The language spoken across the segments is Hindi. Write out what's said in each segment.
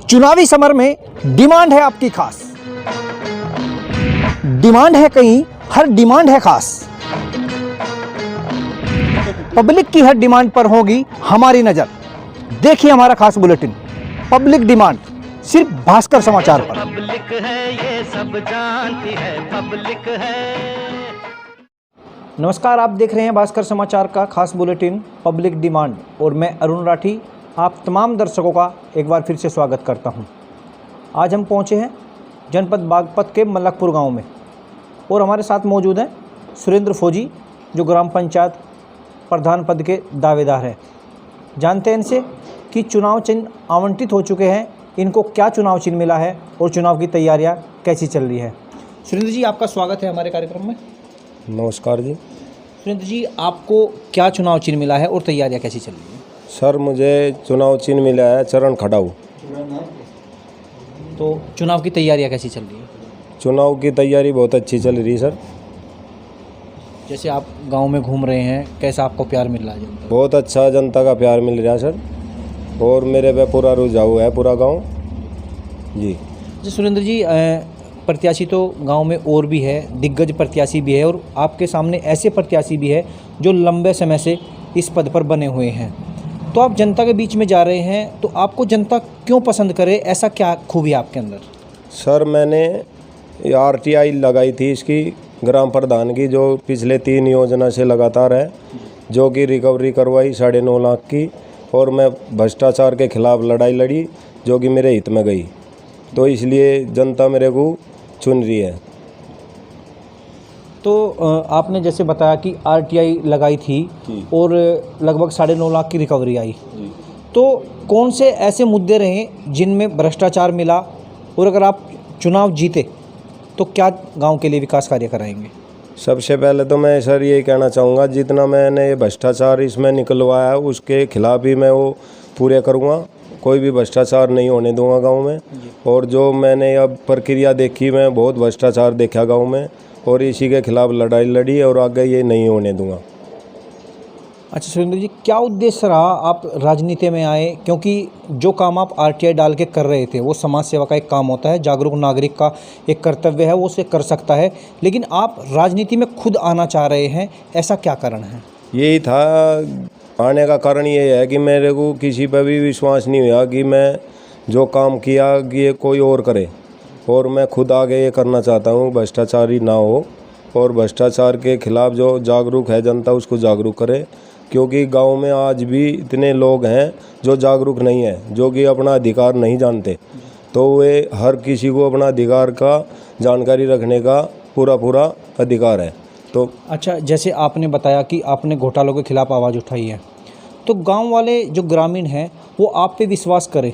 चुनावी समर में डिमांड है आपकी खास, डिमांड है कहीं, हर डिमांड है खास। पब्लिक की हर डिमांड पर होगी हमारी नजर। देखिए हमारा खास बुलेटिन पब्लिक डिमांड, सिर्फ भास्कर समाचार पर। पब्लिक है ये सब जानती है, पब्लिक है। नमस्कार, आप देख रहे हैं भास्कर समाचार का खास बुलेटिन पब्लिक डिमांड और मैं अरुण राठी आप तमाम दर्शकों का एक बार फिर से स्वागत करता हूं। आज हम पहुंचे हैं जनपद बागपत के मलकपुर गांव में और हमारे साथ मौजूद हैं सुरेंद्र फौजी, जो ग्राम पंचायत प्रधान पद के दावेदार हैं। जानते हैं इनसे कि चुनाव चिन्ह आवंटित हो चुके हैं, इनको क्या चुनाव चिन्ह मिला है और चुनाव की तैयारियां कैसी चल रही है। सुरेंद्र जी, आपका स्वागत है हमारे कार्यक्रम में। नमस्कार जी। सुरेंद्र जी, आपको क्या चुनाव चिन्ह मिला है और तैयारियां कैसी चल रही है? सर, मुझे चुनाव चिन्ह मिला है चरण खड़ाऊ। तो चुनाव की तैयारियां कैसी चल रही है? चुनाव की तैयारी बहुत अच्छी चल रही है सर। जैसे आप गांव में घूम रहे हैं, कैसा आपको प्यार मिल रहा है जनता? बहुत अच्छा जनता का प्यार मिल रहा है सर, और मेरे पे पूरा रुझाव है पूरा गांव जी। जी सुरेंद्र जी, प्रत्याशी तो गांव में और भी है, दिग्गज प्रत्याशी भी है और आपके सामने ऐसे प्रत्याशी भी है जो लंबे समय से इस पद पर बने हुए हैं। तो आप जनता के बीच में जा रहे हैं, तो आपको जनता क्यों पसंद करे, ऐसा क्या खूबी है आपके अंदर? सर, मैंने RTI लगाई थी इसकी ग्राम प्रधान की, जो पिछले 3 योजना से लगातार है, जो कि रिकवरी करवाई 9.5 लाख की, और मैं भ्रष्टाचार के खिलाफ लड़ाई लड़ी जो कि मेरे हित में गई। तो इसलिए जनता मेरे को चुन रही है। तो आपने जैसे बताया कि RTI लगाई थी और लगभग 9.5 लाख की रिकवरी आई, तो कौन से ऐसे मुद्दे रहे जिनमें भ्रष्टाचार मिला, और अगर आप चुनाव जीते तो क्या गांव के लिए विकास कार्य कराएंगे? सबसे पहले तो मैं सर ये कहना चाहूँगा, जितना मैंने भ्रष्टाचार इसमें निकलवाया है उसके खिलाफ ही मैं वो पूरे करूँगा। कोई भी भ्रष्टाचार नहीं होने दूंगा गांव में। और जो मैंने अब प्रक्रिया देखी, मैं बहुत भ्रष्टाचार देखा गांव में, और इसी के खिलाफ लड़ाई लड़ी और आगे ये नहीं होने दूंगा। अच्छा सुरेंद्र जी, क्या उद्देश्य रहा आप राजनीति में आए? क्योंकि जो काम आप RTI डाल के कर रहे थे वो समाज सेवा का एक काम होता है, जागरूक नागरिक का एक कर्तव्य है, वो उसे कर सकता है, लेकिन आप राजनीति में खुद आना चाह रहे हैं, ऐसा क्या कारण है? यही था, आने का कारण ये है कि मेरे को किसी पर भी विश्वास नहीं हुआ कि मैं जो काम किया कि ये कोई और करे, और मैं खुद आगे ये करना चाहता हूँ भ्रष्टाचारी ना हो, और भ्रष्टाचार के खिलाफ जो जागरूक है जनता उसको जागरूक करे। क्योंकि गांव में आज भी इतने लोग हैं जो जागरूक नहीं है, जो कि अपना अधिकार नहीं जानते। तो वे हर किसी को अपना अधिकार का जानकारी रखने का पूरा अधिकार है। तो अच्छा, जैसे आपने बताया कि आपने घोटालों के खिलाफ आवाज़ उठाई है, तो गांव वाले जो ग्रामीण हैं वो आप पे विश्वास करें,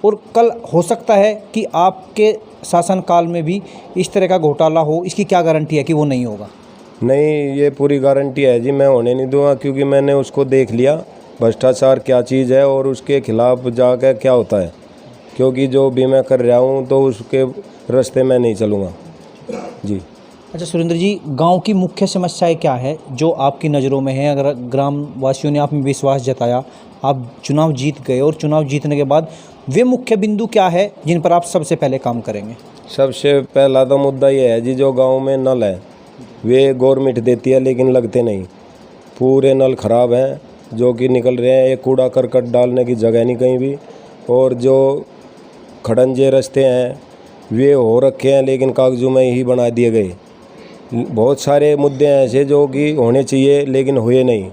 और कल हो सकता है कि आपके शासनकाल में भी इस तरह का घोटाला हो, इसकी क्या गारंटी है कि वो नहीं होगा? नहीं, ये पूरी गारंटी है जी, मैं होने नहीं दूंगा, क्योंकि मैंने उसको देख लिया भ्रष्टाचार क्या चीज़ है और उसके खिलाफ जाकर क्या होता है। क्योंकि जो भी मैं कर रहा हूँ तो उसके रास्ते में नहीं चलूँगा जी। अच्छा सुरेंद्र जी, गांव की मुख्य समस्याएं क्या है जो आपकी नज़रों में है? अगर ग्राम वासियों ने आप में विश्वास जताया, आप चुनाव जीत गए, और चुनाव जीतने के बाद वे मुख्य बिंदु क्या है जिन पर आप सबसे पहले काम करेंगे? सबसे पहला तो मुद्दा ये है जी, जो गांव में नल है वे गवर्नमेंट देती है लेकिन लगते नहीं, पूरे नल ख़राब हैं जो कि निकल रहे हैं, एक कूड़ा करकट डालने की जगह नहीं कहीं भी। और जो खड़ंजे रास्ते हैं वे हो रखे हैं लेकिन कागजों में ही बना दिए गए। बहुत सारे मुद्दे हैं ऐसे जो कि होने चाहिए लेकिन हुए नहीं।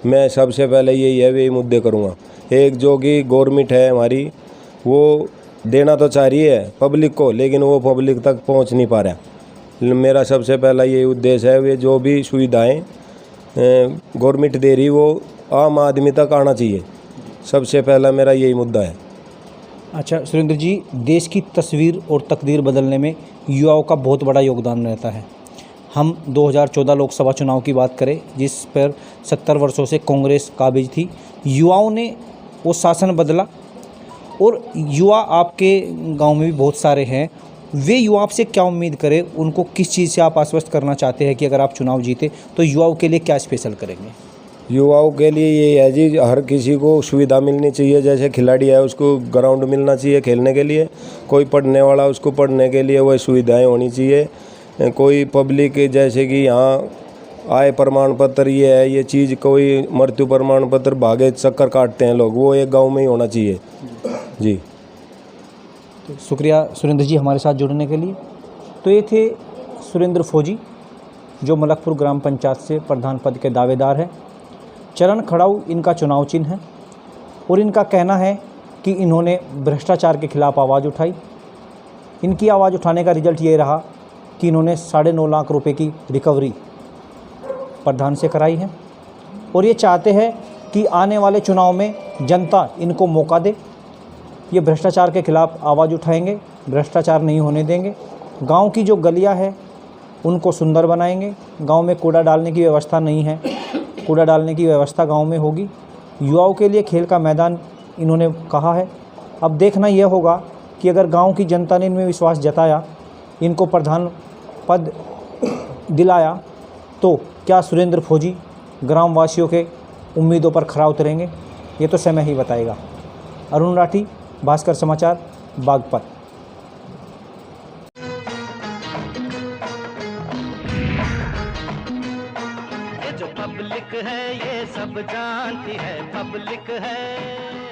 मैं सबसे पहले यही है, वही मुद्दे करूँगा। एक जो कि गवर्नमेंट है हमारी, वो देना तो चाह रही है पब्लिक को, लेकिन वो पब्लिक तक पहुंच नहीं पा रहा। मेरा सबसे पहला यही उद्देश्य है, वे जो भी सुविधाएं गवर्नमेंट दे रही वो आम आदमी तक आना चाहिए। सबसे पहला मेरा यही मुद्दा है। अच्छा सुरेंद्र जी, देश की तस्वीर और तकदीर बदलने में युवाओं का बहुत बड़ा योगदान रहता है। हम 2014 लोकसभा चुनाव की बात करें, जिस पर 70 वर्षों से कांग्रेस काबिज थी, युवाओं ने वो शासन बदला, और युवा आपके गांव में भी बहुत सारे हैं। वे युवा आपसे क्या उम्मीद करें, उनको किस चीज़ से आप आश्वस्त करना चाहते हैं कि अगर आप चुनाव जीते तो युवाओं के लिए क्या स्पेशल करेंगे? युवाओं के लिए ये है जी, हर किसी को सुविधा मिलनी चाहिए। जैसे खिलाड़ी है उसको ग्राउंड मिलना चाहिए खेलने के लिए, कोई पढ़ने वाला उसको पढ़ने के लिए वही सुविधाएं होनी चाहिए। कोई पब्लिक जैसे कि यहाँ आय प्रमाण पत्र ये है, ये चीज़ कोई मृत्यु प्रमाण पत्र भागे चक्कर काटते हैं लोग, वो एक गांव में ही होना चाहिए जी। तो शुक्रिया सुरेंद्र जी हमारे साथ जुड़ने के लिए। तो ये थे सुरेंद्र फौजी जो मलकपुर ग्राम पंचायत से प्रधान पद के दावेदार हैं। चरण खड़ाऊ इनका चुनाव चिन्ह है और इनका कहना है कि इन्होंने भ्रष्टाचार के खिलाफ आवाज़ उठाई। इनकी आवाज़ उठाने का रिजल्ट ये रहा कि इन्होंने 9.5 लाख रुपए की रिकवरी प्रधान से कराई है और ये चाहते हैं कि आने वाले चुनाव में जनता इनको मौका दे। ये भ्रष्टाचार के खिलाफ आवाज़ उठाएंगे, भ्रष्टाचार नहीं होने देंगे। गांव की जो गलियां है उनको सुंदर बनाएंगे। गांव में कूड़ा डालने की व्यवस्था नहीं है, कूड़ा डालने की व्यवस्था गांव में होगी। युवाओं के लिए खेल का मैदान इन्होंने कहा है। अब देखना यह होगा कि अगर गांव की जनता ने इनमें विश्वास जताया, इनको प्रधान पद दिलाया, तो क्या सुरेंद्र फौजी ग्रामवासियों के उम्मीदों पर खरा उतरेंगे, ये तो समय ही बताएगा। अरुण राठी, भास्कर समाचार, बागपत। ये जो पब्लिक है ये सब जानती है, पब्लिक है।